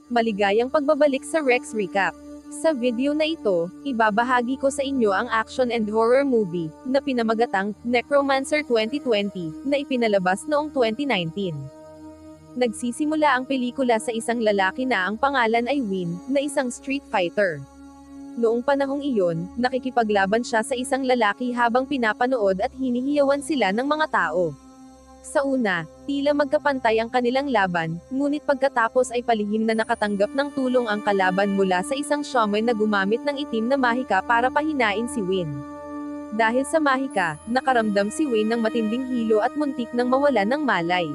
Maligayang pagbabalik sa Rex Recap. Sa video na ito, ibabahagi ko sa inyo ang action and horror movie na pinamagatang Necromancer 2020 na ipinalabas noong 2019. Nagsisimula ang pelikula sa isang lalaki na ang pangalan ay Win, na isang street fighter. Noong panahong iyon, nakikipaglaban siya sa isang lalaki habang pinapanood at hinihiyawan sila ng mga tao. Sa una, tila magkapantay ang kanilang laban, ngunit pagkatapos ay palihim na nakatanggap ng tulong ang kalaban mula sa isang shaman na gumamit ng itim na mahika para pahinain si Win. Dahil sa mahika, nakaramdam si Win ng matinding hilo at muntik nang mawala ng malay.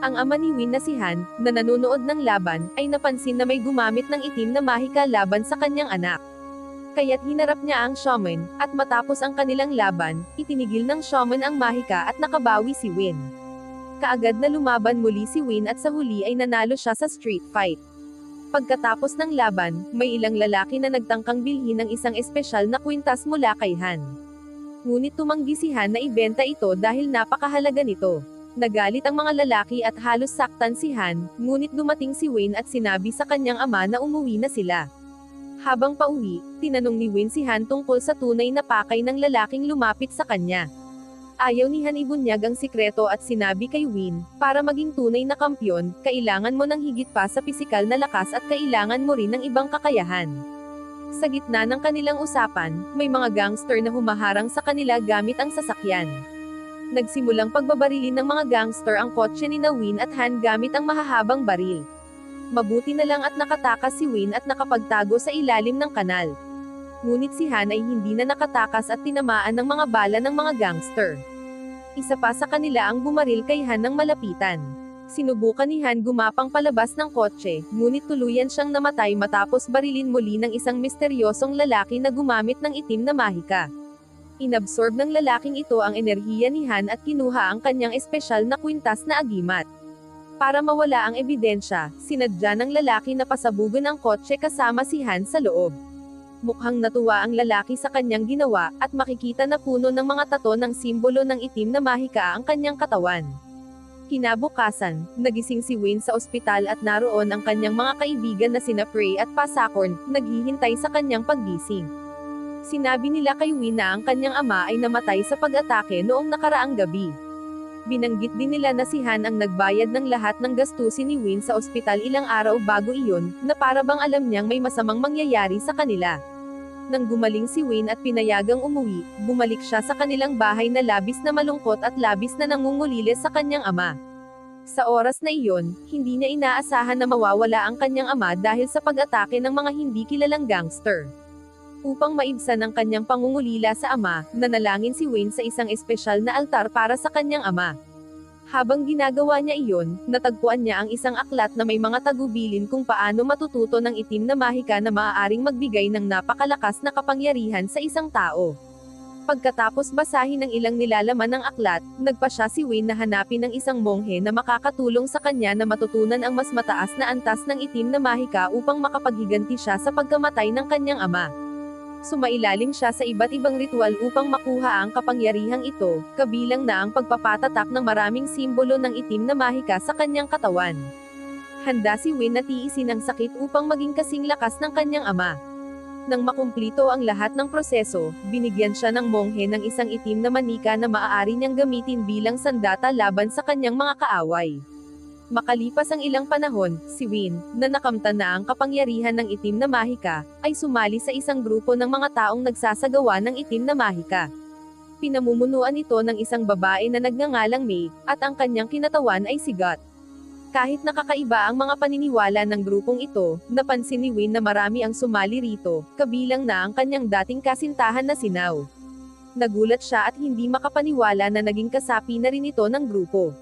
Ang ama ni Win na si Han, na nanonood ng laban, ay napansin na may gumamit ng itim na mahika laban sa kanyang anak. Kaya't hinarap niya ang shaman, at matapos ang kanilang laban, itinigil ng shaman ang mahika at nakabawi si Win. Kaagad na lumaban muli si Win at sa huli ay nanalo siya sa street fight. Pagkatapos ng laban, may ilang lalaki na nagtangkang bilhin ng isang espesyal na kwintas mula kay Han. Ngunit tumanggi si Han na ibenta ito dahil napakahalaga nito. Nagalit ang mga lalaki at halos saktan si Han, ngunit dumating si Win at sinabi sa kanyang ama na umuwi na sila. Habang pauwi, tinanong ni Win si Han tungkol sa tunay na pakay ng lalaking lumapit sa kanya. Ayaw ni Han ibunyag ang sikreto at sinabi kay Win, para maging tunay na kampyon, kailangan mo ng higit pa sa pisikal na lakas at kailangan mo rin ng ibang kakayahan. Sa gitna ng kanilang usapan, may mga gangster na humaharang sa kanila gamit ang sasakyan. Nagsimulang pagbabarilin ng mga gangster ang kotse ni Win at Han gamit ang mahahabang baril. Mabuti na lang at nakatakas si Win at nakapagtago sa ilalim ng kanal. Ngunit si Han ay hindi na nakatakas at tinamaan ng mga bala ng mga gangster. Isa pa sa kanila ang bumaril kay Han ng malapitan. Sinubukan ni Han gumapang palabas ng kotse, ngunit tuluyan siyang namatay matapos barilin muli ng isang misteryosong lalaki na gumamit ng itim na mahika. Inabsorb ng lalaking ito ang enerhiya ni Han at kinuha ang kanyang espesyal na kwintas na agimat. Para mawala ang ebidensya, sinadya ng lalaki na pasabugan ang kotse kasama si Han sa loob. Mukhang natuwa ang lalaki sa kanyang ginawa, at makikita na puno ng mga tato ng simbolo ng itim na mahika ang kanyang katawan. Kinabukasan, nagising si Win sa ospital at naroon ang kanyang mga kaibigan na sina Prey at Pasakorn, naghihintay sa kanyang paggising. Sinabi nila kay Win na ang kanyang ama ay namatay sa pag-atake noong nakaraang gabi. Binanggit din nila na si Han ang nagbayad ng lahat ng gastusin ni Win sa ospital ilang araw bago iyon, na para bang alam niyang may masamang mangyayari sa kanila. Nang gumaling si Win at pinayagang umuwi, bumalik siya sa kanilang bahay na labis na malungkot at labis na nangungulilis sa kanyang ama. Sa oras na iyon, hindi niya inaasahan na mawawala ang kanyang ama dahil sa pag-atake ng mga hindi kilalang gangster. Upang maibsan ang kanyang pangungulila sa ama, nanalangin si Win sa isang espesyal na altar para sa kanyang ama. Habang ginagawa niya iyon, natagpuan niya ang isang aklat na may mga tagubilin kung paano matututo ng itim na mahika na maaaring magbigay ng napakalakas na kapangyarihan sa isang tao. Pagkatapos basahin ng ilang nilalaman ng aklat, nagpa siya si Win na hanapin ng isang monghe na makakatulong sa kanya na matutunan ang mas mataas na antas ng itim na mahika upang makapaghiganti siya sa pagkamatay ng kanyang ama. Sumailalim siya sa iba't ibang ritual upang makuha ang kapangyarihang ito, kabilang na ang pagpapatatak ng maraming simbolo ng itim na mahika sa kanyang katawan. Handa si Win na tiisin ang sakit upang maging kasing lakas ng kanyang ama. Nang makumplito ang lahat ng proseso, binigyan siya ng monghe ng isang itim na manika na maaari niyang gamitin bilang sandata laban sa kanyang mga kaaway. Makalipas ang ilang panahon, si Win, na nakamtan na ang kapangyarihan ng itim na mahika, ay sumali sa isang grupo ng mga taong nagsasagawa ng itim na mahika. Pinamumunuan ito ng isang babae na nagngangalang May, at ang kanyang kinatawan ay sigat. Kahit nakakaiba ang mga paniniwala ng grupong ito, napansin ni Win na marami ang sumali rito, kabilang na ang kanyang dating kasintahan na si Now. Nagulat siya at hindi makapaniwala na naging kasapi na rin ito ng grupo.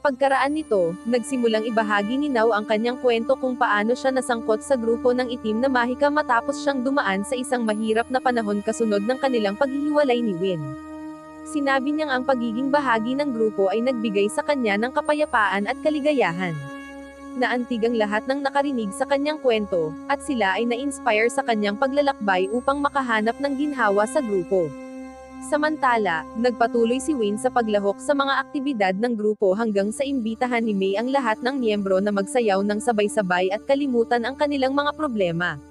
Pagkaraan nito, nagsimulang ibahagi ni Now ang kanyang kwento kung paano siya nasangkot sa grupo ng itim na mahika matapos siyang dumaan sa isang mahirap na panahon kasunod ng kanilang paghihiwalay ni Win. Sinabi niyang ang pagiging bahagi ng grupo ay nagbigay sa kanya ng kapayapaan at kaligayahan. Naantig ang lahat ng nakarinig sa kanyang kwento, at sila ay na-inspire sa kanyang paglalakbay upang makahanap ng ginhawa sa grupo. Samantala, nagpatuloy si Wayne sa paglahok sa mga aktibidad ng grupo hanggang sa imbitahan ni May ang lahat ng miyembro na magsayaw ng sabay-sabay at kalimutan ang kanilang mga problema.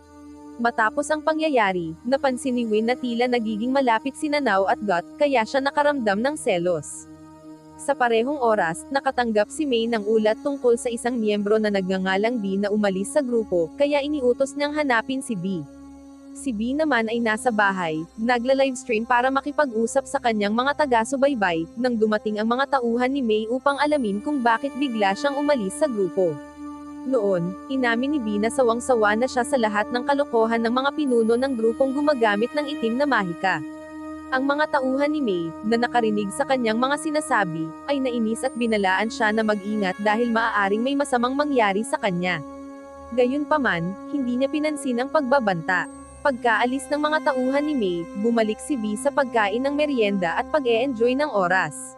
Matapos ang pangyayari, napansin ni Wayne na tila nagiging malapit si Nanaw at Gut, kaya siya nakaramdam ng selos. Sa parehong oras, nakatanggap si May ng ulat tungkol sa isang miyembro na nagngangalang B na umalis sa grupo, kaya iniutos niyang hanapin si B. Si B naman ay nasa bahay, nagla-livestream para makipag-usap sa kanyang mga taga-subaybay, nang dumating ang mga tauhan ni May upang alamin kung bakit bigla siyang umalis sa grupo. Noon, inamin ni B na sawang-sawa na siya sa lahat ng kalokohan ng mga pinuno ng grupong gumagamit ng itim na mahika. Ang mga tauhan ni May, na nakarinig sa kanyang mga sinasabi, ay nainis at binalaan siya na mag-ingat dahil maaaring may masamang mangyari sa kanya. Gayunpaman, hindi niya pinansin ang pagbabanta. Pagkaalis ng mga tauhan ni May, bumalik si B sa pagkain ng merienda at pag-e-enjoy ng oras.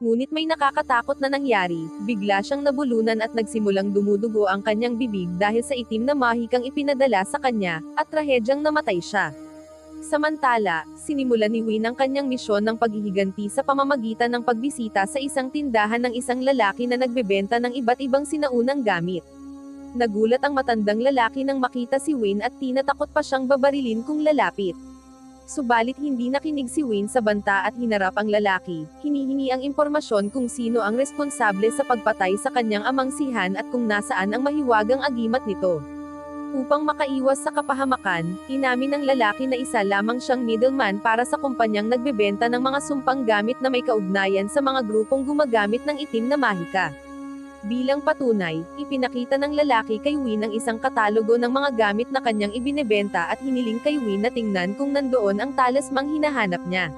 Ngunit may nakakatakot na nangyari, bigla siyang nabulunan at nagsimulang dumudugo ang kanyang bibig dahil sa itim na mahikang ipinadala sa kanya, at trahedyang namatay siya. Samantala, sinimulan ni Wayne ang kanyang misyon ng paghihiganti sa pamamagitan ng pagbisita sa isang tindahan ng isang lalaki na nagbebenta ng iba't ibang sinaunang gamit. Nagulat ang matandang lalaki nang makita si Wayne at tinatakot pa siyang babarilin kung lalapit. Subalit hindi nakinig si Wayne sa banta at hinarap ang lalaki, hinihingi ang impormasyon kung sino ang responsable sa pagpatay sa kanyang amang sihan at kung nasaan ang mahiwagang agimat nito. Upang makaiwas sa kapahamakan, inamin ng lalaki na isa lamang siyang middleman para sa kumpanyang nagbebenta ng mga sumpang gamit na may kaugnayan sa mga grupong gumagamit ng itim na mahika. Bilang patunay, ipinakita ng lalaki kay Wayne ang isang katalogo ng mga gamit na kanyang ibinebenta at hiniling kay Wayne na tingnan kung nandoon ang talismang hinahanap niya.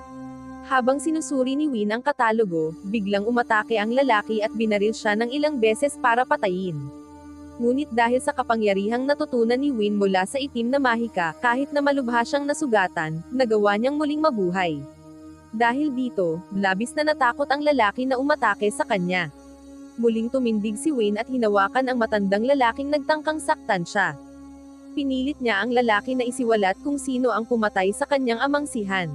Habang sinusuri ni Wayne ang katalogo, biglang umatake ang lalaki at binaril siya ng ilang beses para patayin. Ngunit dahil sa kapangyarihang natutunan ni Wayne mula sa itim na mahika, kahit na malubha siyang nasugatan, nagawa niyang muling mabuhay. Dahil dito, labis na natakot ang lalaki na umatake sa kanya. Muling tumindig si Wayne at hinawakan ang matandang lalaking nagtangkang saktan siya. Pinilit niya ang lalaki na isiwalat kung sino ang pumatay sa kanyang amang sihan.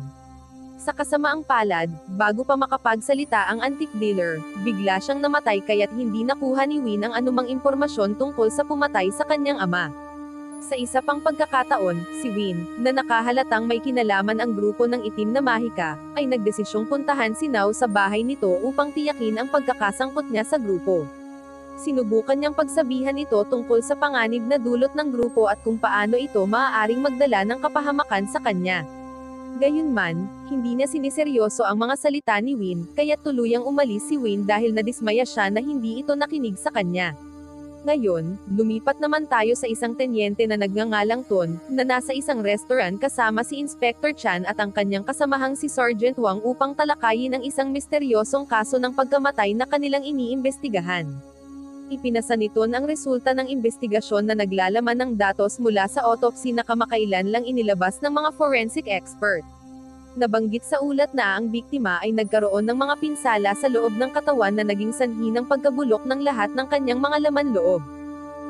Sa kasamaang palad, bago pa makapagsalita ang antique dealer, bigla siyang namatay kaya't hindi nakuha ni Wayne ang anumang impormasyon tungkol sa pumatay sa kanyang ama. Sa isa pang pagkakataon, si Wayne, na nakahalatang may kinalaman ang grupo ng itim na mahika, ay nagdesisyong puntahan si Nao sa bahay nito upang tiyakin ang pagkakasangkot niya sa grupo. Sinubukan niyang pagsabihan ito tungkol sa panganib na dulot ng grupo at kung paano ito maaaring magdala ng kapahamakan sa kanya. Gayunman, hindi niya siniseryoso ang mga salita ni Wayne, kaya tuluyang umalis si Wayne dahil nadismaya siya na hindi ito nakinig sa kanya. Ngayon, lumipat naman tayo sa isang tenyente na nagngangalang Ton, na nasa isang restaurant kasama si Inspector Chan at ang kanyang kasamahang si Sergeant Wang upang talakayin ang isang misteryosong kaso ng pagkamatay na kanilang iniimbestigahan. Ipinasa ni Ton ang resulta ng investigasyon na naglalaman ng datos mula sa autopsy na kamakailan lang inilabas ng mga forensic expert. Nabanggit sa ulat na ang biktima ay nagkaroon ng mga pinsala sa loob ng katawan na naging sanhi ng pagkabulok ng lahat ng kanyang mga laman loob.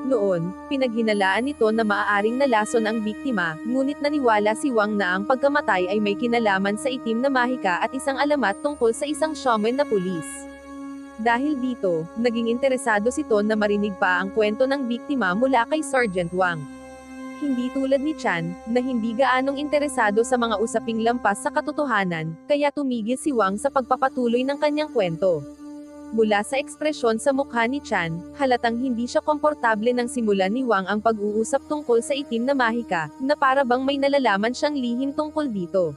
Noon, pinaghinalaan nito na maaaring nalason ang biktima, ngunit naniwala si Wang na ang pagkamatay ay may kinalaman sa itim na mahika at isang alamat tungkol sa isang shaman na pulis. Dahil dito, naging interesado si Ton na marinig pa ang kwento ng biktima mula kay Sergeant Wang. Hindi tulad ni Chan, na hindi gaanong interesado sa mga usaping lampas sa katotohanan, kaya tumigil si Wang sa pagpapatuloy ng kanyang kwento. Mula sa ekspresyon sa mukha ni Chan, halatang hindi siya komportable nang simulan ni Wang ang pag-uusap tungkol sa itim na mahika, na para bang may nalalaman siyang lihim tungkol dito.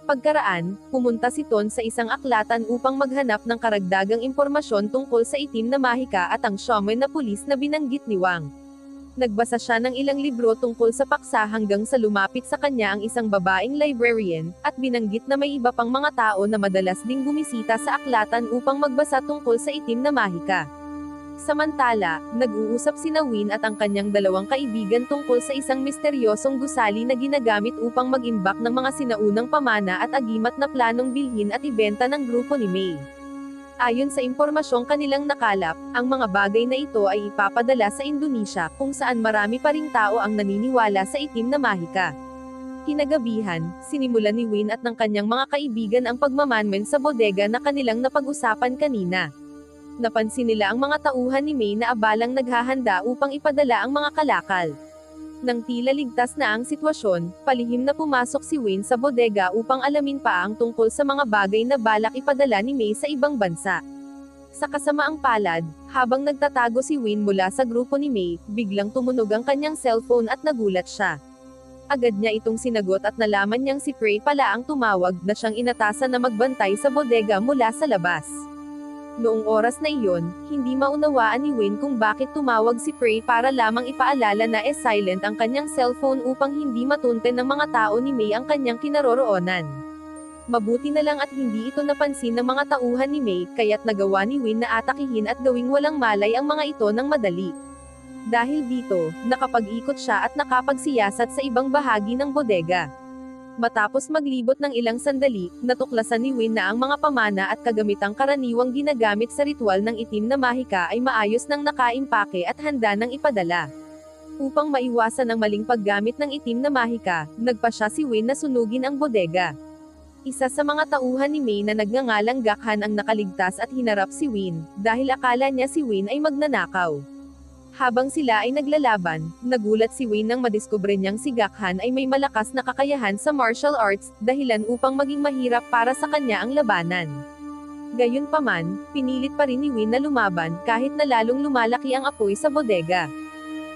Pagkaraan, pumunta si Ton sa isang aklatan upang maghanap ng karagdagang impormasyon tungkol sa itim na mahika at ang shaman na pulis na binanggit ni Wang. Nagbasa siya ng ilang libro tungkol sa paksa hanggang sa lumapit sa kanya ang isang babaeng librarian, at binanggit na may iba pang mga tao na madalas ding bumisita sa aklatan upang magbasa tungkol sa itim na mahika. Samantala, nag-uusap sina Wayne at ang kanyang dalawang kaibigan tungkol sa isang misteryosong gusali na ginagamit upang mag-imbak ng mga sinaunang pamana at agimat na planong bilhin at ibenta ng grupo ni May. Ayon sa impormasyong kanilang nakalap, ang mga bagay na ito ay ipapadala sa Indonesia, kung saan marami pa ring tao ang naniniwala sa itim na mahika. Kinagabihan, sinimulan ni Win at ng kanyang mga kaibigan ang pagmamanmen sa bodega na kanilang napag-usapan kanina. Napansin nila ang mga tauhan ni May na abalang naghahanda upang ipadala ang mga kalakal. Nang tila ligtas na ang sitwasyon, palihim na pumasok si Win sa bodega upang alamin pa ang tungkol sa mga bagay na balak ipadala ni May sa ibang bansa. Sa kasamaang palad, habang nagtatago si Win mula sa grupo ni May, biglang tumunog ang kanyang cellphone at nagulat siya. Agad niya itong sinagot at nalaman niyang si Prey pala ang tumawag na siyang inatasan na magbantay sa bodega mula sa labas. Noong oras na iyon, hindi maunawaan ni Win kung bakit tumawag si Prey para lamang ipaalala na silent ang kanyang cellphone upang hindi matunten ng mga tao ni May ang kanyang kinaroroonan. Mabuti na lang at hindi ito napansin ng mga tauhan ni May, kaya't nagawa ni Win na atakihin at gawing walang malay ang mga ito ng madali. Dahil dito, nakapag-ikot siya at nakapagsiyasat sa ibang bahagi ng bodega. Matapos maglibot ng ilang sandali, natuklasan ni Win na ang mga pamana at kagamitang karaniwang ginagamit sa ritual ng itim na mahika ay maayos nang nakaimpake at handa nang ipadala. Upang maiwasan ang maling paggamit ng itim na mahika, nagpa siya si Win na sunugin ang bodega. Isa sa mga tauhan ni May na nagngangalang Gakhan ang nakaligtas at hinarap si Win, dahil akala niya si Win ay magnanakaw. Habang sila ay naglalaban, nagulat si Win nang madiskubre niyang si Gakhan ay may malakas na kakayahan sa martial arts, dahilan upang maging mahirap para sa kanya ang labanan. Gayunpaman, pinilit pa rin ni Win na lumaban kahit na lalong lumalaki ang apoy sa bodega.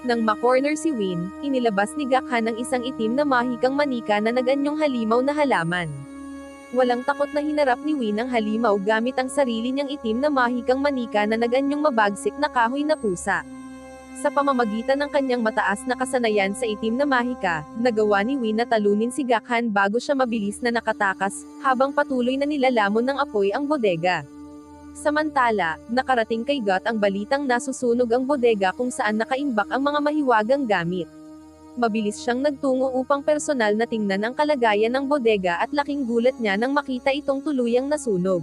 Nang ma-corner si Win, inilabas ni Gakhan ang isang itim na mahikang manika na naganyong halimaw na halaman. Walang takot na hinarap ni Win ang halimaw gamit ang sarili niyang itim na mahikang manika na naganyong mabagsik na kahoy na pusa. Sa pamamagitan ng kanyang mataas na kasanayan sa itim na mahika, nagawa ni Win na talunin si Gakhan bago siya mabilis na nakatakas, habang patuloy na nilalamon ng apoy ang bodega. Samantala, nakarating kay Gut ang balitang nasusunog ang bodega kung saan nakaimbak ang mga mahiwagang gamit. Mabilis siyang nagtungo upang personal na tingnan ang kalagayan ng bodega at laking gulat niya nang makita itong tuluyang nasunog.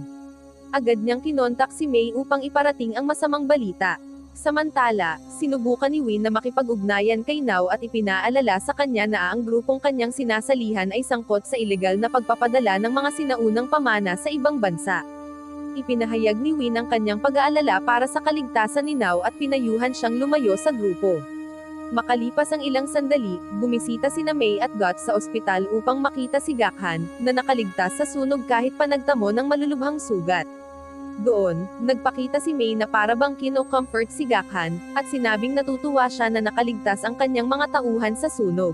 Agad niyang kinontak si May upang iparating ang masamang balita. Samantala, sinubukan ni Win na makipag-ugnayan kay Now at ipinaalala sa kanya na ang grupong kanyang sinasalihan ay sangkot sa ilegal na pagpapadala ng mga sinaunang pamana sa ibang bansa. Ipinahayag ni Win ang kanyang pag-aalala para sa kaligtasan ni Now at pinayuhan siyang lumayo sa grupo. Makalipas ang ilang sandali, bumisita sina May at Gut sa ospital upang makita si Gakhan, na nakaligtas sa sunog kahit pa nagtamo ng malulubhang sugat. Doon, nagpakita si May na para bang kino-comfort si Gakhan, at sinabing natutuwa siya na nakaligtas ang kanyang mga tauhan sa sunog.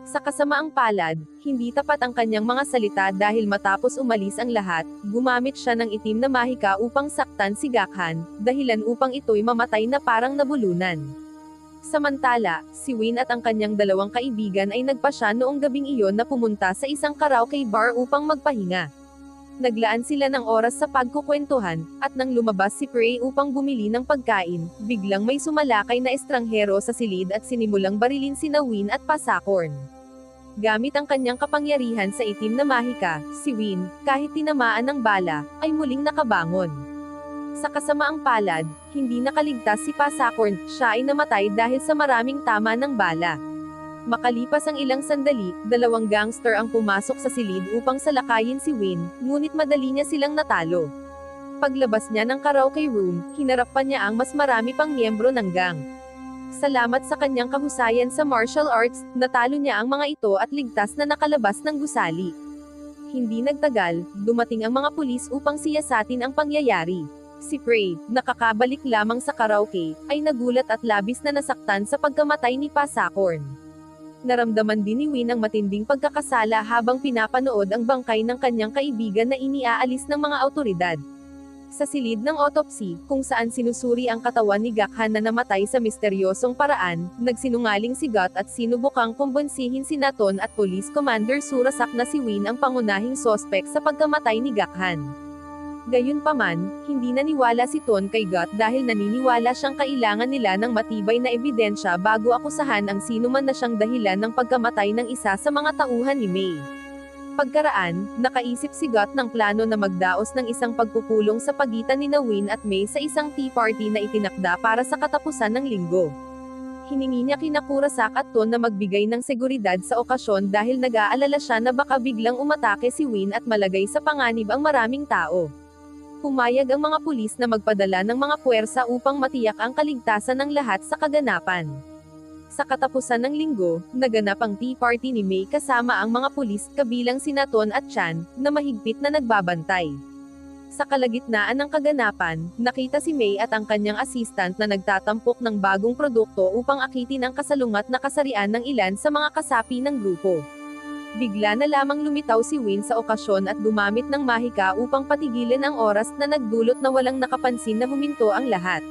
Sa kasamaang palad, hindi tapat ang kanyang mga salita dahil matapos umalis ang lahat, gumamit siya ng itim na mahika upang saktan si Gakhan, dahilan upang ito'y mamatay na parang nabulunan. Samantala, si Win at ang kanyang dalawang kaibigan ay nagpa siya noong gabing iyon na pumunta sa isang karaoke bar upang magpahinga. Naglaan sila ng oras sa pagkukwentuhan, at nang lumabas si Prey upang bumili ng pagkain, biglang may sumalakay na estranghero sa silid at sinimulang barilin sina Win at Pasacorn. Gamit ang kanyang kapangyarihan sa itim na mahika, si Win, kahit tinamaan ng bala, ay muling nakabangon. Sa kasamaang palad, hindi nakaligtas si Pasacorn, siya ay namatay dahil sa maraming tama ng bala. Makalipas ang ilang sandali, dalawang gangster ang pumasok sa silid upang salakayin si Win, ngunit madali niya silang natalo. Paglabas niya ng karaoke room, hinarap pa niya ang mas marami pang miyembro ng gang. Salamat sa kanyang kahusayan sa martial arts, natalo niya ang mga ito at ligtas na nakalabas ng gusali. Hindi nagtagal, dumating ang mga pulis upang siyasatin ang pangyayari. Si Prey, nakakabalik lamang sa karaoke, ay nagulat at labis na nasaktan sa pagkamatay ni Pasacorn. Naramdaman din ni Win ang matinding pagkakasala habang pinapanood ang bangkay ng kanyang kaibigan na iniaalis ng mga awtoridad. Sa silid ng autopsy, kung saan sinusuri ang katawan ni Gakhan na namatay sa misteryosong paraan, nagsinungaling si Gut at sinubukang kumbonsihin si Naton at Police Commander Surasak na si Win ang pangunahing sospek sa pagkamatay ni Gakhan. Gayunpaman, hindi naniwala si Ton kay Gut dahil naniniwala siyang kailangan nila ng matibay na ebidensya bago akusahan ang sinuman na siyang dahilan ng pagkamatay ng isa sa mga tauhan ni May. Pagkaraan, nakaisip si Gut ng plano na magdaos ng isang pagpupulong sa pagitan ni Win at May sa isang tea party na itinakda para sa katapusan ng linggo. Hiningi niya kina Kurosaki at Ton na magbigay ng seguridad sa okasyon dahil nag-aalala siya na baka biglang umatake si Win at malagay sa panganib ang maraming tao. Pumayag ang mga pulis na magpadala ng mga puwersa upang matiyak ang kaligtasan ng lahat sa kaganapan. Sa katapusan ng linggo, naganap ang tea party ni May kasama ang mga pulis kabilang sina Ton at Chan, na mahigpit na nagbabantay. Sa kalagitnaan ng kaganapan, nakita si May at ang kanyang assistant na nagtatampok ng bagong produkto upang akitin ang kasalungat na kasarian ng ilan sa mga kasapi ng grupo. Bigla na lamang lumitaw si Win sa okasyon at gumamit ng mahika upang patigilin ang oras na nagdulot na walang nakapansin na huminto ang lahat.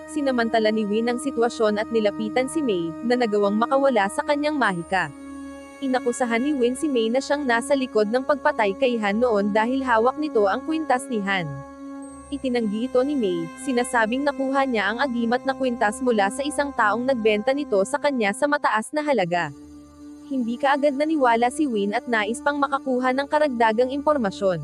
Sinamantala ni Win ang sitwasyon at nilapitan si May, na nagawang makawala sa kanyang mahika. Inakusahan ni Win si May na siyang nasa likod ng pagpatay kay Han noon dahil hawak nito ang kwintas ni Han. Itinanggi ito ni May, sinasabing nakuha niya ang agimat na kwintas mula sa isang taong nagbenta nito sa kanya sa mataas na halaga. Hindi kaagad naniwala si Win at nais pang makakuha ng karagdagang impormasyon.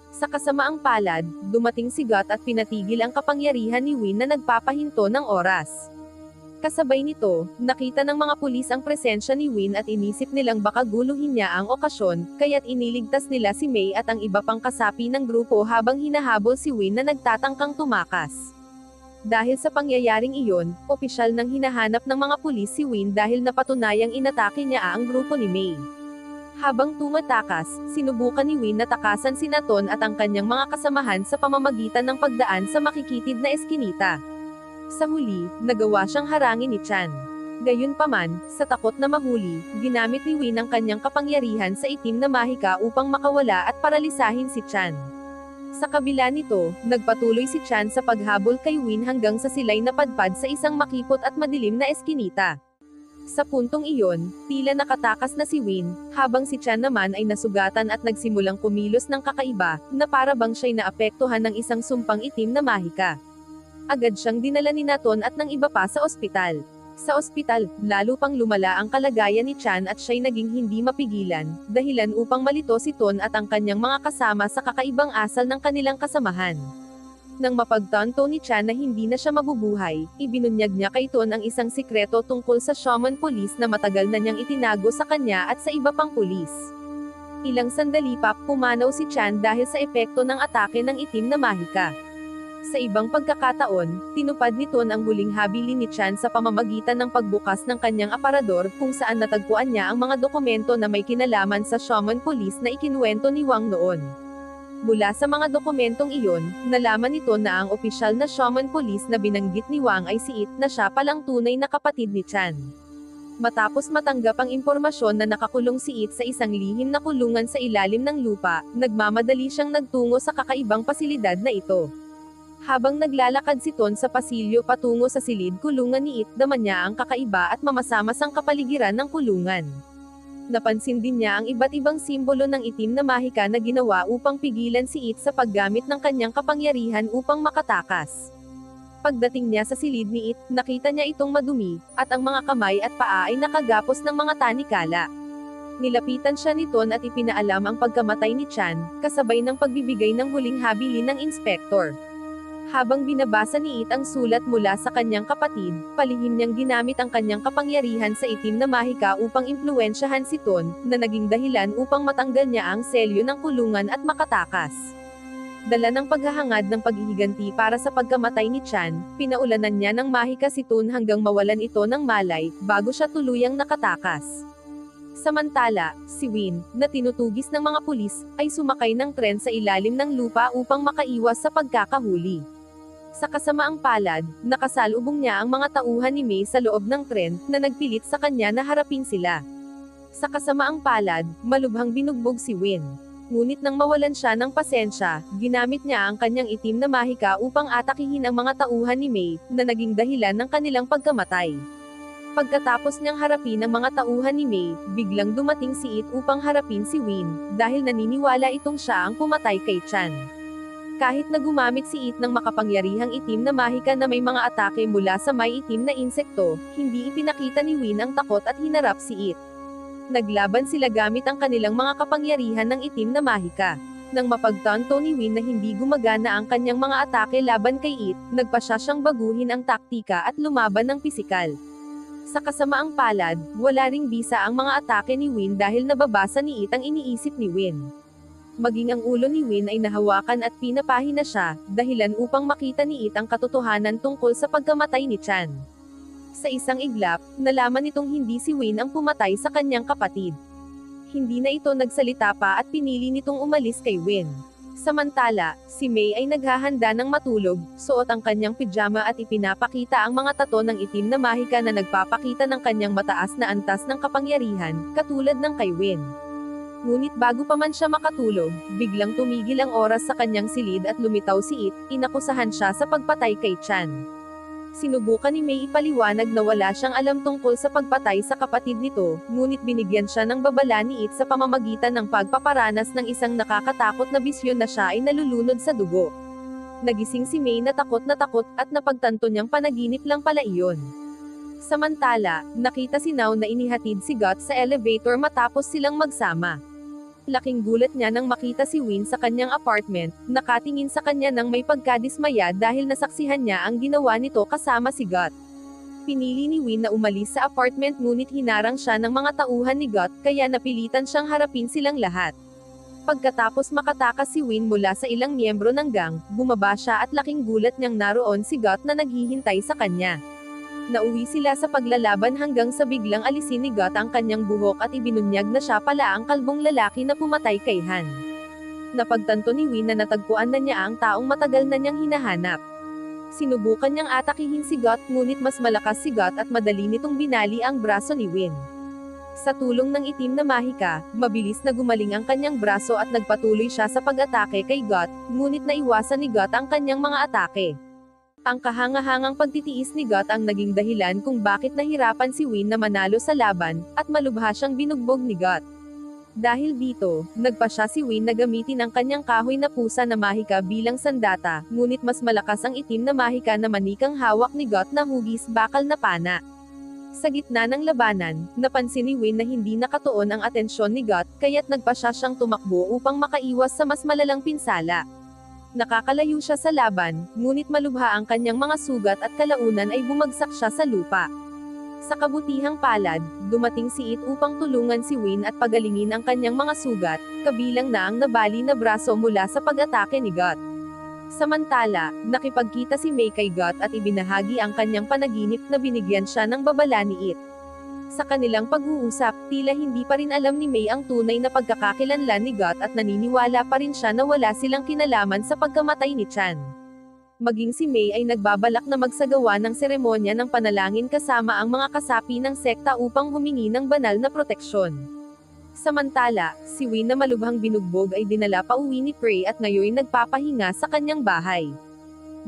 Sa kasamaang palad, dumating si Gut at pinatigil ang kapangyarihan ni Win na nagpapahinto ng oras. Kasabay nito, nakita ng mga pulis ang presensya ni Win at inisip nilang baka guluhin niya ang okasyon, kaya't iniligtas nila si May at ang iba pang kasapi ng grupo habang hinahabol si Win na nagtatangkang tumakas. Dahil sa pangyayaring iyon, opisyal nang hinahanap ng mga pulis si Win dahil napatunayang inatake niya ang grupo ni May. Habang tumatakas, sinubukan ni Win na takasan si Ton at ang kanyang mga kasamahan sa pamamagitan ng pagdaan sa makikitid na eskinita. Sa huli, nagawa siyang harangin ni Chan. Gayunpaman, sa takot na mahuli, ginamit ni Win ang kanyang kapangyarihan sa itim na mahika upang makawala at paralisahin si Chan. Sa kabila nito, nagpatuloy si Chan sa paghabol kay Win hanggang sa sila'y napadpad sa isang makipot at madilim na eskinita. Sa puntong iyon, tila nakatakas na si Win, habang si Chan naman ay nasugatan at nagsimulang kumilos ng kakaiba, na para bang siya'y naapektuhan ng isang sumpang itim na mahika. Agad siyang dinala ni Ton at ng iba pa sa ospital. Sa ospital, lalo pang lumala ang kalagayan ni Chan at siya'y naging hindi mapigilan, dahilan upang malito si Ton at ang kanyang mga kasama sa kakaibang asal ng kanilang kasamahan. Nang mapagtanto ni Chan na hindi na siya mabubuhay, ibinunyag niya kay Ton ang isang sikreto tungkol sa shaman police na matagal na niyang itinago sa kanya at sa iba pang pulis. Ilang sandali pa, pumanaw si Chan dahil sa epekto ng atake ng itim na mahika. Sa ibang pagkakataon, tinupad ni Ton ang huling habilin ni Chan sa pamamagitan ng pagbukas ng kanyang aparador, kung saan natagpuan niya ang mga dokumento na may kinalaman sa shaman police na ikinuwento ni Wang noon. Mula sa mga dokumentong iyon, nalaman ni Ton na ang opisyal na shaman police na binanggit ni Wang ay si It, na siya palang tunay na kapatid ni Chan. Matapos matanggap ang impormasyon na nakakulong si It sa isang lihim na kulungan sa ilalim ng lupa, nagmamadali siyang nagtungo sa kakaibang pasilidad na ito. Habang naglalakad si Ton sa pasilyo patungo sa silid kulungan ni It, dama niya ang kakaiba at mamasamasang kapaligiran ng kulungan. Napansin din niya ang iba't ibang simbolo ng itim na mahika na ginawa upang pigilan si It sa paggamit ng kanyang kapangyarihan upang makatakas. Pagdating niya sa silid ni It, nakita niya itong madumi, at ang mga kamay at paa ay nakagapos ng mga tanikala. Nilapitan siya ni Ton at ipinaalam ang pagkamatay ni Chan, kasabay ng pagbibigay ng huling habilin ng inspektor. Habang binabasa ni It ang sulat mula sa kanyang kapatid, palihim niyang ginamit ang kanyang kapangyarihan sa itim na mahika upang impluwensyahan si Ton, na naging dahilan upang matanggal niya ang selyo ng kulungan at makatakas. Dala ng paghahangad ng paghihiganti para sa pagkamatay ni Chan, pinaulanan niya ng mahika si Ton hanggang mawalan ito ng malay, bago siya tuluyang nakatakas. Samantala, si Win, na tinutugis ng mga pulis, ay sumakay ng tren sa ilalim ng lupa upang makaiwas sa pagkakahuli. Sa kasamaang palad, nakasalubong niya ang mga tauhan ni May sa loob ng tren, na nagpilit sa kanya na harapin sila. Sa kasamaang palad, malubhang binugbog si Win. Ngunit nang mawalan siya ng pasensya, ginamit niya ang kanyang itim na mahika upang atakihin ang mga tauhan ni May, na naging dahilan ng kanilang pagkamatay. Pagkatapos niyang harapin ang mga tauhan ni May, biglang dumating si It upang harapin si Win, dahil naniniwala itong siya ang pumatay kay Chan. Kahit na gumamit si It ng makapangyarihang itim na mahika na may mga atake mula sa may itim na insekto, hindi ipinakita ni Win ang takot at hinarap si It. Naglaban sila gamit ang kanilang mga kapangyarihan ng itim na mahika. Nang mapagtanto ni Win na hindi gumagana ang kanyang mga atake laban kay It, nagpasya siyang baguhin ang taktika at lumaban ng pisikal. Sa kasamaang palad, wala ring bisa ang mga atake ni Win dahil nababasa ni It ang iniisip ni Win. Maging ang ulo ni Win ay nahawakan at pinapahina siya, dahilan upang makita ni It ang katotohanan tungkol sa pagkamatay ni Chan. Sa isang iglap, nalaman nitong hindi si Win ang pumatay sa kanyang kapatid. Hindi na ito nagsalita pa at pinili nitong umalis kay Win. Samantala, si Mei ay naghahanda ng matulog, suot ang kanyang pijama at ipinapakita ang mga tato ng itim na mahika na nagpapakita ng kanyang mataas na antas ng kapangyarihan, katulad ng kay Win. Ngunit bago pa man siya makatulog, biglang tumigil ang oras sa kanyang silid at lumitaw si It, inakusahan siya sa pagpatay kay Chan. Sinubukan ni Mei ipaliwanag na wala siyang alam tungkol sa pagpatay sa kapatid nito, ngunit binigyan siya ng babala ni It sa pamamagitan ng pagpaparanas ng isang nakakatakot na bisyon na siya ay nalulunod sa dugo. Nagising si Mei na takot at napagtanto niyang panaginip lang pala iyon. Samantala, nakita si Now na inihatid si Gut sa elevator matapos silang magsama. Laking gulat niya nang makita si Win sa kanyang apartment, nakatingin sa kanya nang may pagkadismaya dahil nasaksihan niya ang ginawa nito kasama si Gut. Pinili ni Win na umalis sa apartment ngunit hinarang siya ng mga tauhan ni Gut kaya napilitan siyang harapin silang lahat. Pagkatapos makatakas si Win mula sa ilang miyembro ng gang, bumaba siya at laking gulat niyang naroon si Gut na naghihintay sa kanya. Nauwi sila sa paglalaban hanggang sa biglang alisin ni Gut ang kanyang buhok at ibinunyag na siya pala ang kalbong lalaki na pumatay kay Han. Napagtanto ni Win na natagpuan na niya ang taong matagal na niyang hinahanap. Sinubukan niyang atakihin si Gut ngunit mas malakas si Gut at madali nitong binali ang braso ni Win. Sa tulong ng itim na mahika, mabilis na gumaling ang kanyang braso at nagpatuloy siya sa pag-atake kay Gut, ngunit naiwasan ni Gut ang kanyang mga atake. Ang kahangahangang pagtitiis ni Gut ang naging dahilan kung bakit nahirapan si Win na manalo sa laban, at malubha siyang binugbog ni Gut. Dahil dito, nagpa siya si Win na gamitin ang kanyang kahoy na pusa na mahika bilang sandata, ngunit mas malakas ang itim na mahika na manikang hawak ni Gut na hugis bakal na pana. Sa gitna ng labanan, napansin ni Win na hindi nakatuon ang atensyon ni Gut, kaya't nagpa siya siyang tumakbo upang makaiwas sa mas malalang pinsala. Nakakalayo siya sa laban, ngunit malubha ang kanyang mga sugat at kalaunan ay bumagsak siya sa lupa. Sa kabutihang palad, dumating si It upang tulungan si Win at pagalingin ang kanyang mga sugat, kabilang na ang nabali na braso mula sa pag-atake ni Gut. Samantala, nakipagkita si Mei kay Gut at ibinahagi ang kanyang panaginip na binigyan siya ng babala ni It. Sa kanilang pag-uusap, tila hindi pa rin alam ni Mei ang tunay na pagkakakilanlan ni Gut at naniniwala pa rin siya na wala silang kinalaman sa pagkamatay ni Chan. Maging si Mei ay nagbabalak na magsagawa ng seremonya ng panalangin kasama ang mga kasapi ng sekta upang humingi ng banal na proteksyon. Samantala, si Win na malubhang binugbog ay dinala pa uwi ni Prey at ngayon nagpapahinga sa kanyang bahay.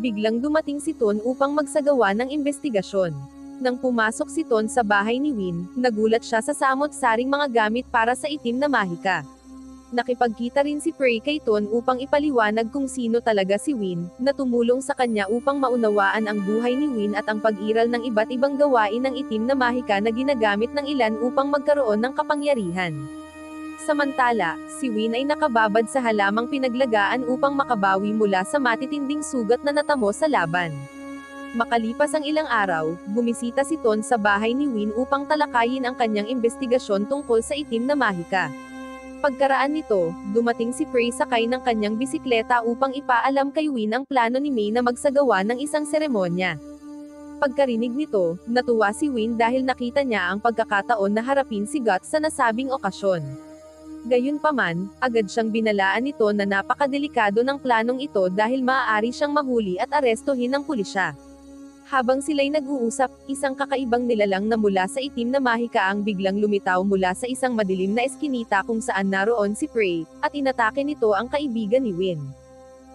Biglang dumating si Ton upang magsagawa ng investigasyon. Nang pumasok si Ton sa bahay ni Win, nagulat siya sa samot-saring mga gamit para sa itim na mahika. Nakipagkita rin si Prey kay Ton upang ipaliwanag kung sino talaga si Win, na tumulong sa kanya upang maunawaan ang buhay ni Win at ang pag-iral ng iba't ibang gawain ng itim na mahika na ginagamit ng ilan upang magkaroon ng kapangyarihan. Samantala, si Win ay nakababad sa halamang pinaglagaan upang makabawi mula sa matitinding sugat na natamo sa laban. Makalipas ang ilang araw, bumisita si Ton sa bahay ni Win upang talakayin ang kanyang investigasyon tungkol sa itim na mahika. Pagkaraan nito, dumating si Prey sakay ng kanyang bisikleta upang ipaalam kay Win ang plano ni Mei na magsagawa ng isang seremonya. Pagkarinig nito, natuwa si Win dahil nakita niya ang pagkakataon na harapin si Gut sa nasabing okasyon. Gayunpaman, agad siyang binalaan nito na napakadelikado ng planong ito dahil maaari siyang mahuli at arestuhin ng pulisya. Habang sila'y nag-uusap, isang kakaibang nilalang na mula sa itim na mahika ang biglang lumitaw mula sa isang madilim na eskinita kung saan naroon si Prey, at inatake nito ang kaibigan ni Win.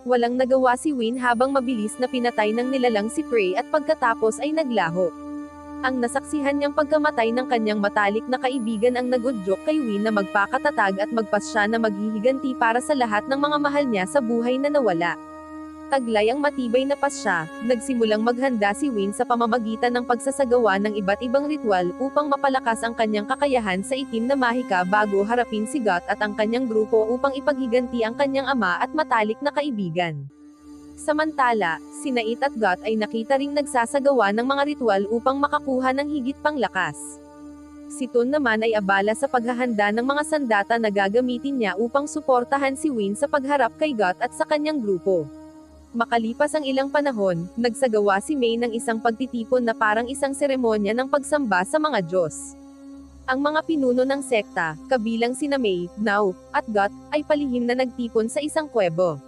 Walang nagawa si Win habang mabilis na pinatay ng nilalang si Prey at pagkatapos ay naglaho. Ang nasaksihan niyang pagkamatay ng kanyang matalik na kaibigan ang nagudyok kay Win na magpakatatag at magpasya na maghihiganti para sa lahat ng mga mahal niya sa buhay na nawala. Taglay ang matibay na pasya, nagsimulang maghanda si Win sa pamamagitan ng pagsasagawa ng iba't ibang ritual upang mapalakas ang kanyang kakayahan sa itim na mahika bago harapin si Gut at ang kanyang grupo upang ipaghiganti ang kanyang ama at matalik na kaibigan. Samantala, sina It at Got ay nakita ring nagsasagawa ng mga ritual upang makakuha ng higit pang lakas. Si Ton naman ay abala sa paghahanda ng mga sandata na gagamitin niya upang suportahan si Win sa pagharap kay Got at sa kanyang grupo. Makalipas ang ilang panahon, nagsagawa si Mei ng isang pagtitipon na parang isang seremonya ng pagsamba sa mga Diyos. Ang mga pinuno ng sekta, kabilang sina Mei, Now, at Got, ay palihim na nagtipon sa isang kuwebo.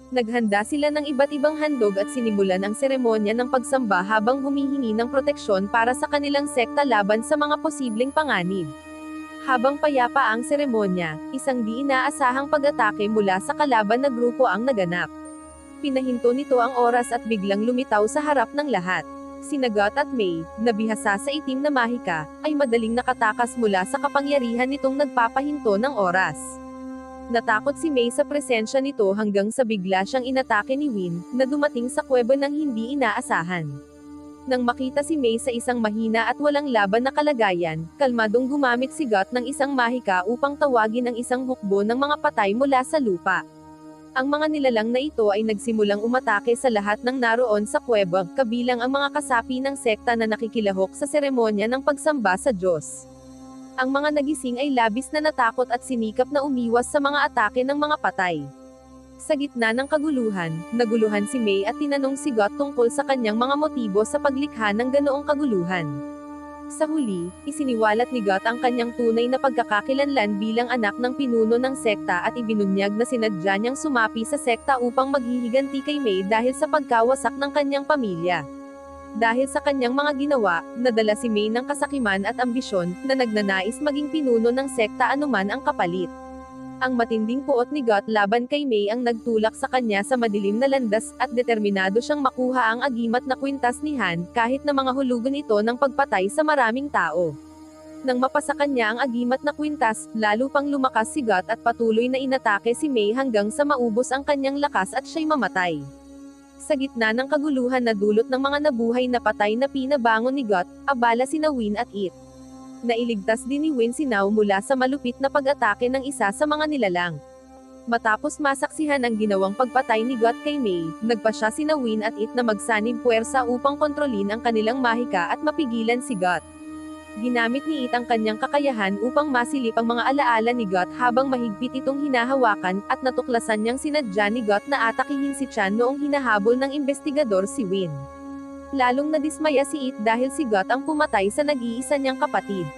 Naghanda sila ng iba't ibang handog at sinimulan ang seremonya ng pagsamba habang humihingi ng proteksyon para sa kanilang sekta laban sa mga posibleng panganib. Habang payapa ang seremonya, isang di inaasahang pag-atake mula sa kalaban na grupo ang naganap. Pinahinto nito ang oras at biglang lumitaw sa harap ng lahat. Sina Got at Mei, na bihasa sa itim na mahika, ay madaling nakatakas mula sa kapangyarihan nitong nagpapahinto ng oras. Natakot si Mei sa presensya nito hanggang sa bigla siyang inatake ni Win, na dumating sa kuweba ng hindi inaasahan. Nang makita si Mei sa isang mahina at walang laban na kalagayan, kalmadong gumamit si Got ng isang mahika upang tawagin ang isang hukbo ng mga patay mula sa lupa. Ang mga nilalang na ito ay nagsimulang umatake sa lahat ng naroon sa kuweba, kabilang ang mga kasapi ng sekta na nakikilahok sa seremonya ng pagsamba sa Diyos. Ang mga nagising ay labis na natakot at sinikap na umiwas sa mga atake ng mga patay. Sa gitna ng kaguluhan, naguluhan si Mei at tinanong si Got tungkol sa kanyang mga motibo sa paglikha ng ganoong kaguluhan. Sa huli, isiniwalat ni Got ang kanyang tunay na pagkakakilanlan bilang anak ng pinuno ng sekta at ibinunyag na sinadya niyang sumapi sa sekta upang maghihiganti kay Mei dahil sa pagkawasak ng kanyang pamilya. Dahil sa kanyang mga ginawa, nadala si Mei ng kasakiman at ambisyon, na nagnanais maging pinuno ng sekta anuman ang kapalit. Ang matinding puot ni Got laban kay Mei ang nagtulak sa kanya sa madilim na landas, at determinado siyang makuha ang agimat na kwintas ni Han, kahit na mga hulugan ito ng pagpatay sa maraming tao. Nang mapasa kanya ang agimat na kwintas, lalo pang lumakas si Got at patuloy na inatake si Mei hanggang sa maubos ang kanyang lakas at siya'y mamatay. Sa gitna ng kaguluhan na dulot ng mga nabuhay na patay na pinabangon ni Got, abala sina Win at It. Nailigtas din ni Win si Now mula sa malupit na pag-atake ng isa sa mga nilalang. Matapos masaksihan ang ginawang pagpatay ni Got kay Mei, nagpa siya sina Win at It na magsanib puwersa upang kontrolin ang kanilang mahika at mapigilan si Got. Ginamit ni It ang kanyang kakayahan upang masilip ang mga alaala ni Got habang mahigpit itong hinahawakan, at natuklasan niyang sinadya ni Got na atakihin si Chan noong hinahabol ng investigador si Win. Lalong nadismaya si It dahil si Got ang pumatay sa nag-iisa niyang kapatid.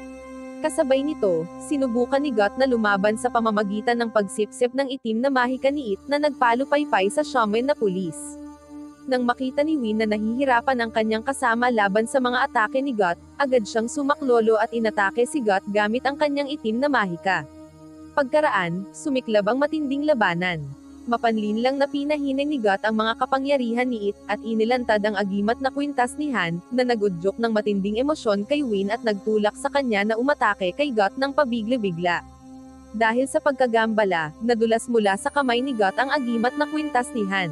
Kasabay nito, sinubukan ni Got na lumaban sa pamamagitan ng pagsipsip ng itim na mahika ni It na nagpalupaypay sa shaman na pulis. Nang makita ni Win na nahihirapan ang kanyang kasama laban sa mga atake ni Got, agad siyang sumaklolo at inatake si Got gamit ang kanyang itim na mahika. Pagkaraan, sumiklab ang matinding labanan. Mapanlin lang na pinahinay ni Got ang mga kapangyarihan ni It, at inilantad ang agimat na kwintas ni Han, na nagudyok ng matinding emosyon kay Win at nagtulak sa kanya na umatake kay Got ng pabigla-bigla. Dahil sa pagkagambala, nadulas mula sa kamay ni Got ang agimat na kwintas ni Han.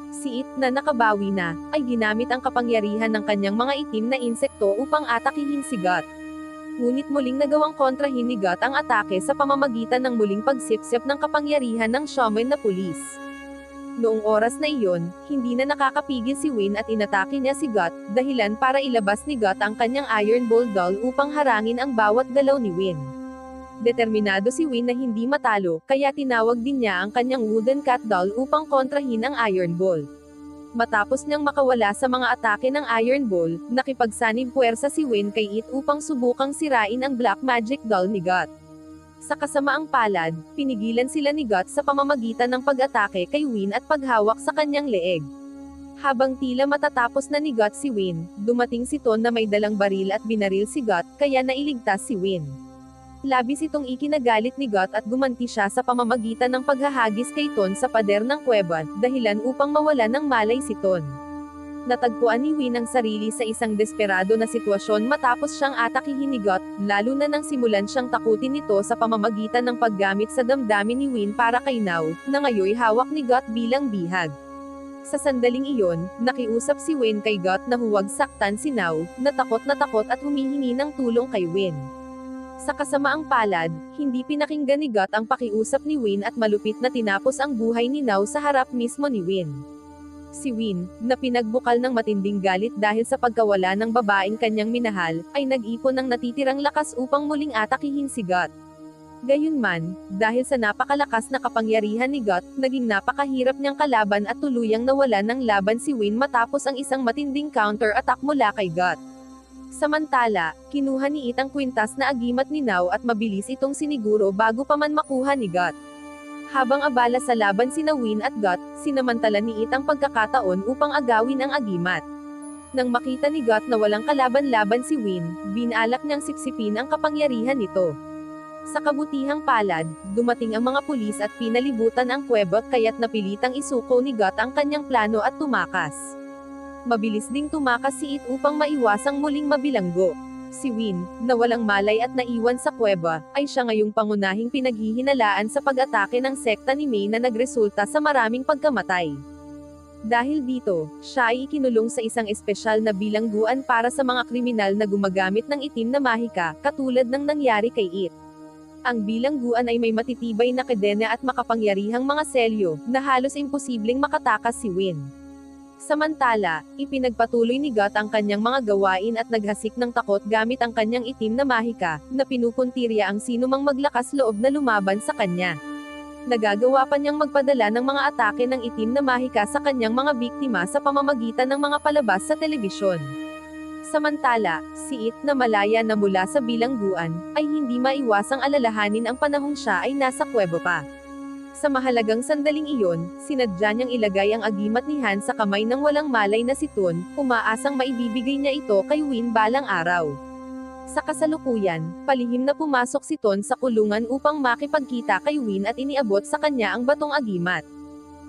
Si It, na nakabawi na, ay ginamit ang kapangyarihan ng kanyang mga itim na insekto upang atakihin si Got. Ngunit muling nagawang kontrahin ni Got ang atake sa pamamagitan ng muling pagsipsip ng kapangyarihan ng shaman na pulis. Noong oras na iyon, hindi na nakakapigil si Win at inatake niya si Got, dahilan para ilabas ni Got ang kanyang Iron Ball doll upang harangin ang bawat galaw ni Win. Determinado si Win na hindi matalo, kaya tinawag din niya ang kanyang Wooden Cat doll upang kontrahin ang Iron Ball. Matapos niyang makawala sa mga atake ng Iron Ball, nakipagsanib puwersa si Win kay It upang subukang sirain ang Black Magic Doll ni Got. Sa kasamaang palad, pinigilan sila ni Got sa pamamagitan ng pag-atake kay Win at paghawak sa kanyang leeg. Habang tila matatapos na ni Got si Win, dumating si Ton na may dalang baril at binaril si Got, kaya nailigtas si Win. Labis itong ikinagalit ni Got at gumanti siya sa pamamagitan ng paghahagis kay Ton sa pader ng kuweba, dahilan upang mawala ng malay si Ton. Natagpuan ni Win ang sarili sa isang desperado na sitwasyon matapos siyang atakihin ni Got, lalo na nang simulan siyang takutin nito sa pamamagitan ng paggamit sa damdamin ni Win para kay Now, na ngayoy hawak ni Got bilang bihag. Sa sandaling iyon, nakiusap si Win kay Got na huwag saktan si Now, na takot at humihingi ng tulong kay Win. Sa kasamaang palad, hindi pinakinggan ni Got ang pakiusap ni Win at malupit na tinapos ang buhay ni Now sa harap mismo ni Win. Si Win, na pinagbukal ng matinding galit dahil sa pagkawala ng babaeng kanyang minahal, ay nag-ipon ng natitirang lakas upang muling atakihin si Gut. Gayunman, dahil sa napakalakas na kapangyarihan ni Gut, naging napakahirap niyang kalaban at tuluyang nawalan ng laban si Win matapos ang isang matinding counter-attack mula kay Gut. Samantala, kinuha ni It ang kwintas na agimat ni Now at mabilis itong siniguro bago pa man makuha ni Gut. Habang abala sa laban sina Win at Gut, sinamantala ni It ang pagkakataon upang agawin ang agimat. Nang makita ni Gut na walang kalaban-laban si Win, binalak niyang sipsipin ang kapangyarihan nito. Sa kabutihang palad, dumating ang mga pulis at pinalibutan ang kuweba kaya't napilitang isuko ni Gut ang kanyang plano at tumakas. Mabilis ding tumakas si It upang maiwasang muling mabilanggo. Si Win, na walang malay at naiwan sa kuweba, ay siya ngayong pangunahing pinaghihinalaan sa pag-atake ng sekta ni May na nagresulta sa maraming pagkamatay. Dahil dito, siya ay ikinulong sa isang espesyal na bilangguan para sa mga kriminal na gumagamit ng itim na mahika, katulad ng nangyari kay It. Ang bilangguan ay may matitibay na kadena at makapangyarihang mga selyo, na halos imposibleng makatakas si Win. Samantala, ipinagpatuloy ni Gut ang kanyang mga gawain at naghasik ng takot gamit ang kanyang itim na mahika, na pinupuntirya ang sinumang maglakas loob na lumaban sa kanya. Nagagawa pa niyang magpadala ng mga atake ng itim na mahika sa kanyang mga biktima sa pamamagitan ng mga palabas sa telebisyon. Samantala, si It na malaya na mula sa bilangguan, ay hindi maiwasang alalahanin ang panahong siya ay nasa kuweba pa. Sa mahalagang sandaling iyon, sinadya niyang ilagay ang agimat ni Han sa kamay ng walang malay na si Tun, umaasang maibibigay niya ito kay Win balang araw. Sa kasalukuyan, palihim na pumasok si Tun sa kulungan upang makipagkita kay Win at iniabot sa kanya ang batong agimat.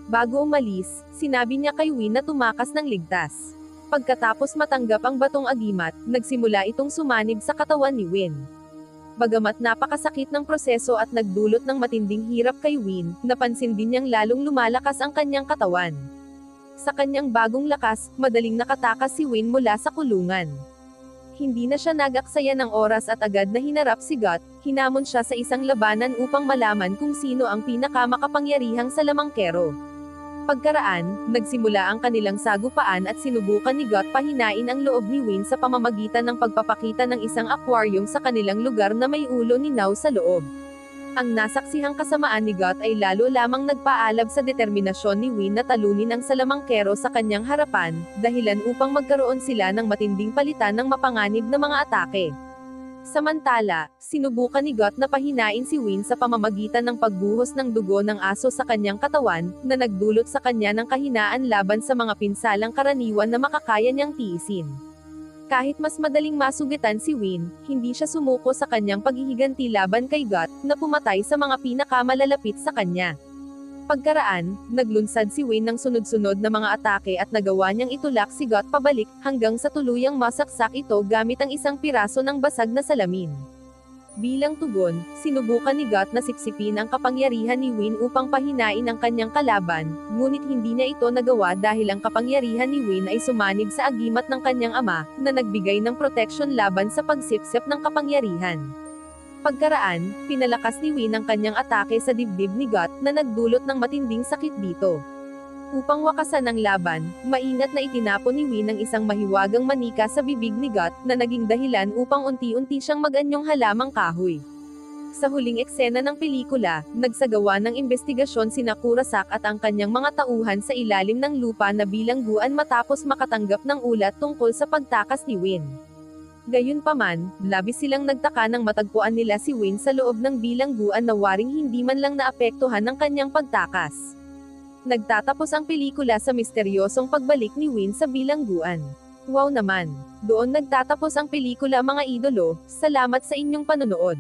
Bago umalis, sinabi niya kay Win na tumakas ng ligtas. Pagkatapos matanggap ang batong agimat, nagsimula itong sumanib sa katawan ni Win. Bagamat napakasakit ng proseso at nagdulot ng matinding hirap kay Win, napansin din niyang lalong lumalakas ang kanyang katawan. Sa kanyang bagong lakas, madaling nakatakas si Win mula sa kulungan. Hindi na siya nag-aksaya ng oras at agad na hinarap si Gut, hinamon siya sa isang labanan upang malaman kung sino ang pinakamakapangyarihang salamangkero. Pagkaraan, nagsimula ang kanilang sagupaan at sinubukan ni Gut pahinain ang loob ni Win sa pamamagitan ng pagpapakita ng isang aquarium sa kanilang lugar na may ulo ni Now sa loob. Ang nasaksihang kasamaan ni Gut ay lalo lamang nagpaalab sa determinasyon ni Win na talunin ang salamangkero sa kanyang harapan, dahilan upang magkaroon sila ng matinding palitan ng mapanganib na mga atake. Samantala, sinubukan ni Gut na pahinain si Win sa pamamagitan ng pagbuhos ng dugo ng aso sa kanyang katawan, na nagdulot sa kanya ng kahinaan laban sa mga pinsalang karaniwan na makakaya niyang tiisin. Kahit mas madaling masugitan si Win, hindi siya sumuko sa kanyang paghihiganti laban kay Gut, na pumatay sa mga pinakamalalapit sa kanya. Pagkaraan, naglunsad si Win ng sunod-sunod na mga atake at nagawa niyang itulak si Gut pabalik, hanggang sa tuluyang masaksak ito gamit ang isang piraso ng basag na salamin. Bilang tugon, sinubukan ni Gut na sipsipin ang kapangyarihan ni Win upang pahinain ang kanyang kalaban, ngunit hindi niya ito nagawa dahil ang kapangyarihan ni Win ay sumanib sa agimat ng kanyang ama, na nagbigay ng proteksyon laban sa pagsipsip ng kapangyarihan. Pagkaraan, pinalakas ni Win ang kanyang atake sa dibdib ni Gut, na nagdulot ng matinding sakit dito. Upang wakasan ang laban, maingat na itinapon ni Win ang isang mahiwagang manika sa bibig ni Gut, na naging dahilan upang unti-unti siyang mag-anyong halamang kahoy. Sa huling eksena ng pelikula, nagsagawa ng investigasyon sina Kurosawa at ang kanyang mga tauhan sa ilalim ng lupa na bilangguan matapos makatanggap ng ulat tungkol sa pagtakas ni Win. Gayunpaman, labis silang nagtaka nang matagpuan nila si Win sa loob ng bilangguan na waring hindi man lang naapektuhan ng kanyang pagtakas. Nagtatapos ang pelikula sa misteryosong pagbalik ni Win sa bilangguan. Wow naman! Doon nagtatapos ang pelikula mga idolo, salamat sa inyong panonood.